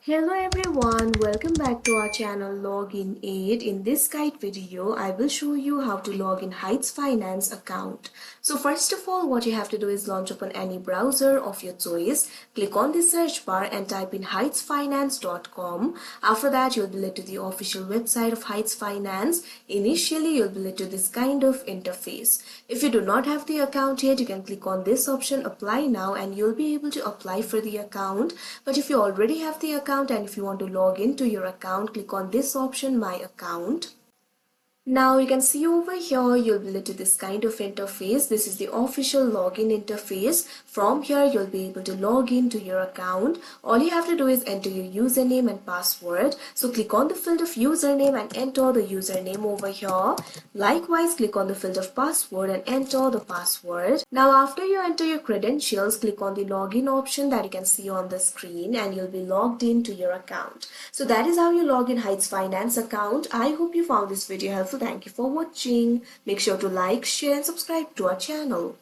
Hello everyone, welcome back to our channel Login Aid. In this guide video, I will show you how to log in Heights Finance account. So first of all, what you have to do is launch open any browser of your choice. Click on the search bar and type in heightsfinance.com. After that, you'll be led to the official website of Heights Finance. Initially, you'll be led to this kind of interface. If you do not have the account yet, you can click on this option, apply now, and you'll be able to apply for the account. But if you already have the account and if you want to log into your account, click on this option, my account. Now you can see over here, you'll be led to this kind of interface. This is the official login interface. From here, you'll be able to log into your account. All you have to do is enter your username and password. So click on the field of username and enter the username over here. Likewise, click on the field of password and enter the password. Now after you enter your credentials, click on the login option that you can see on the screen and you'll be logged into your account. So that is how you log in Heights Finance account. I hope you found this video helpful. Thank you for watching. Make sure to like, share and subscribe to our channel.